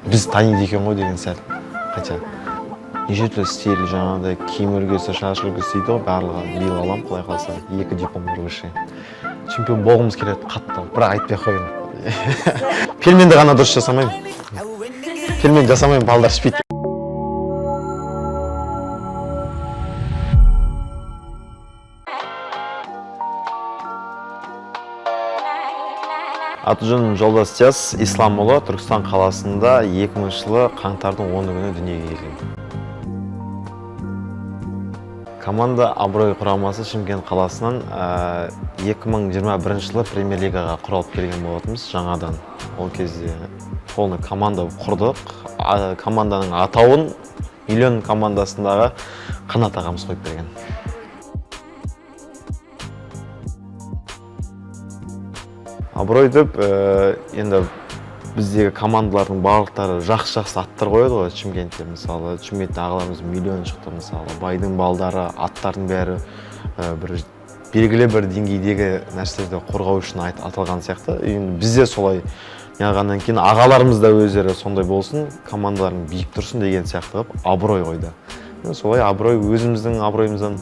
біз таниды екен ғой деген сәл қача. Неше түрлі стиль, жаңағыдай киім үлгісі, шаш үлгісі дейді ғой, барлығы биыл алам, құдай қаласа, 2 диплом бар высший. Чемпион болғымыз келеді қатты, бірақ айтпай қойын. Пельменді ғана дұрыс жасамаймын. Пельмен жасамаймын, балдар ішпейді. Аты-жөнім Жолдас Диас, Исламұлы, Түркістан қаласында 2000 жылы қаңтардың 10 күні дүниеге келген. Команда Абырой құрамасы Шымкент қаласынан 2021 жылы премьер-лигаға құралып келген болатынбыз жаңадан. Ол кезде полный команда құрдық. Команданың атауын миллион командасындағы Қанат ағамыз қойып берген. Абырой деп, енді біздегі командалардың барлықтары жақсы аттар қояды ғой, Шымкентте мысалы. Шымкентте ағаларымыз миллион шықты мысалы. Байдың балдары, аттардың бәрі белгілі бір деңгейдегі нәрселерді қорғау үшін аталған сияқты. Бізде солай неғаннан кейін ағаларымыз да өздері сондай болсын, командаларың биік тұрсын деген сияқты қылып абырой қойды. Солай абырой өзіміздің абыройымыздан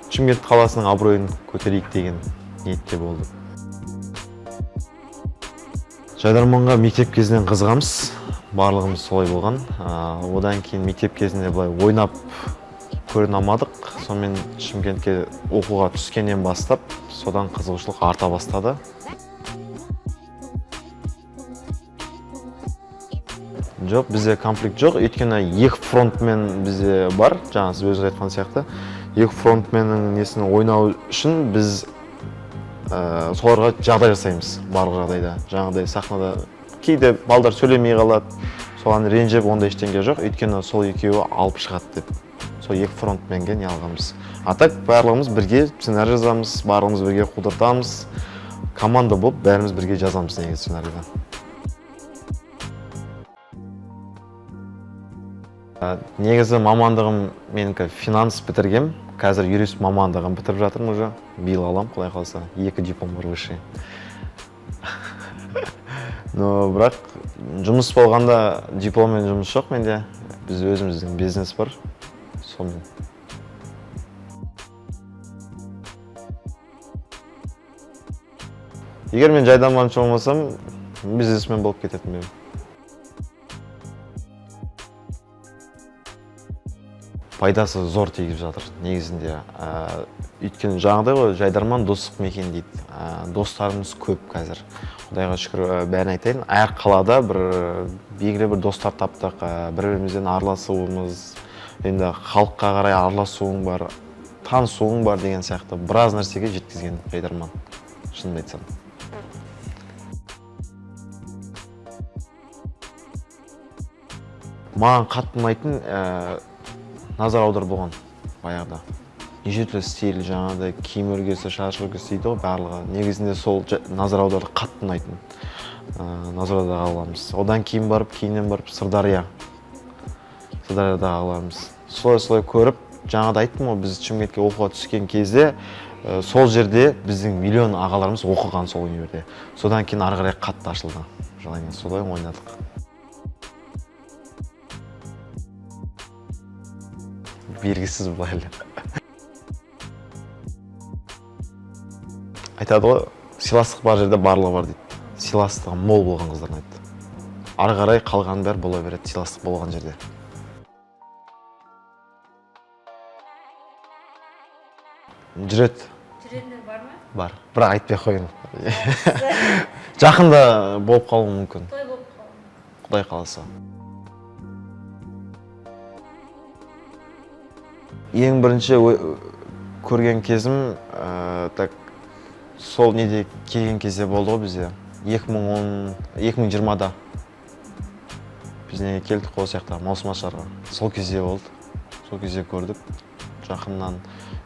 Шымкент қаласының абыройын көтерейік деген ниетте болды. Жайдарманға мектеп кезінен қызығамыз, барлығымыз солай болған. Одан кейін мектеп кезінде былай ойнап көріне алмадық. Сонымен Шымкентке оқуға түскеннен бастап, содан қызығушылық арта бастады. Жоқ, бізде конфликт жоқ. Өйткені екі фронтмен бізде бар, жаңа сіз өзіңіз айтқан сияқты. Екі фронтменнің несін ойнау үшін біз соларға жағдай жасаймыз барлық жағдайда. Жаңағыдай сахнада кейде балдар сөйлемей қалады, соған ренжіп, онда ештеңе жоқ. Өйткені сол екеуі алып шығады деп. Сол екі фронтменге не алғанбыз. Атак барлығымыз бірге сценарий жазамыз, барлығымыз бірге қудыртамыз. Команда болып бәріміз бірге жазамыз негізі сценарийді. Негізі мамандығым менікі финанс бітіргем. Қазір юрист мамандығын бітіріп жатырмын уже. Биыл алам, құдай қаласа, 2 диплом бар высший. Но бірақ жұмыс болғанда дипломмен жұмыс жоқ менде. Біз өзіміздің бизнес бар. Сонымен. Егер мен жайдарманшы болмасам, бизнесмен болып кететін едім. Пайдасы зор тигізіп жатыр негізінде. Өйткені жаңағыдай ғой, жайдарман достық мекен дейді. Достарымыз көп қазір. Құдайға шүкір бәрін айтайын. Әр қалада белгілі бір достар таптық, бір-бірімізден араласуымыз, енді халыққа қарай араласуың бар, танысуың бар деген сияқты біраз нәрсеге жеткізген жайдарман. Шынымды айтсам. Маған қатты ұнайтын назар аудар болған баяғыда. Неше түрлі стиль, жаңағыдай киім үлгісі, шаш үлгісі дейді ғой, барлығы. Негізінде сол назар аударды қатты ұнайтын. Назар аударда қаламыз. Одан кейін барып, кейіннен барып Сырдарияда қаламыз. Солай көріп, жаңағыда айттым ғой, біз Шымкентке оқуға түскен кезде, сол жерде біздің миллион ағаларымыз оқыған сол универде. Содан кейін ары қарай қатты ашылды. Солай ойнадық. Белгісіз былайлы. Айтады ғой, сыйластық бар жерде барлығы бар дейді. Сыйластығы мол болған қыздарына айтты. Ары қарай қалғанын бәрі бола береді сыйластық болған жерде. Жүреді. Жүретіндер бар ма? Бар. Бірақ айтпай қойын. Жақында болып қалуы мүмкін. Той болып қалуы. Құдай қаласа. Ең бірінші көрген кезім, сол неде келген кезде болды ғой бізде. 2020-да. Біз неге келдік қой сияқты, маусым ашарға. Сол кезде болды. Сол кезде көрдік. Жақыннан.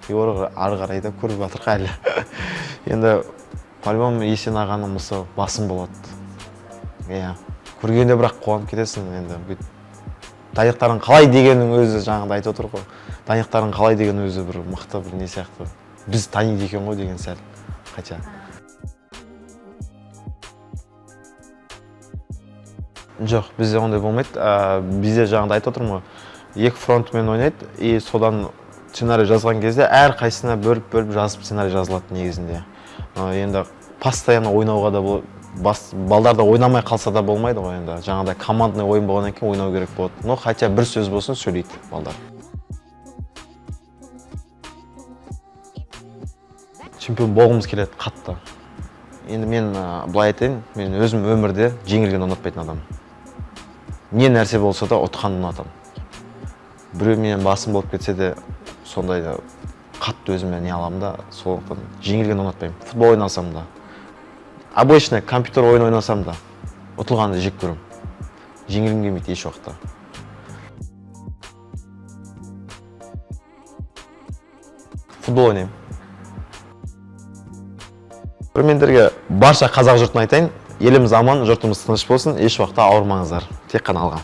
Ары қарай да көріп жатырық әлі. Енді, по-любому Есен ағаның мысы басым болады. Көргенде бірақ қуанып кетесің енді. Дайықтарын қалай дегеннің өзі жаңағыда айтып отыр ғой. Дайықтарын қалай деген өзі бір мықты бір не сияқты. Біз таниды екен ғой деген сәл. Қача. Жоқ, бізде ондай болмайды. Бізде жаңағыда айтып отырмын ғой, екі фронтмен ойнайды, и содан сценарий жазған кезде әр қайсысына бөліп жазып сценарий жазылады негізінде. Енді постоянно ойнауға да балдарда ойнамай қалса да болмайды ғой енді. Жаңағыдай командный ойын болғаннан кейін ойнау керек болады. Но хотя бір сөз болсын сөйлейді балдар. Чемпион болғымыз келеді қатты. Енді мен былай айтайын, мен өзім өмірде жеңілген ұнатпайтын адам. Не нәрсе болса да ұтқанды ұнатамын. Біреу менен басым болып кетсе де сондай қатты өзіме не аламын да, сондықтан жеңілген ұнатпаймын. Футбол ойнасам да, обычный компьютер ойын ойнасам да ұтылғанды жек көремін. Жеңілгім келмейді еш уақытта. Футбол ойнаймын. Көрермендерге барша қазақ жұртына айтайын, еліміз аман, жұртымыз тыныш болсын, еш уақытта ауырмаңыздар. Тек қана алға.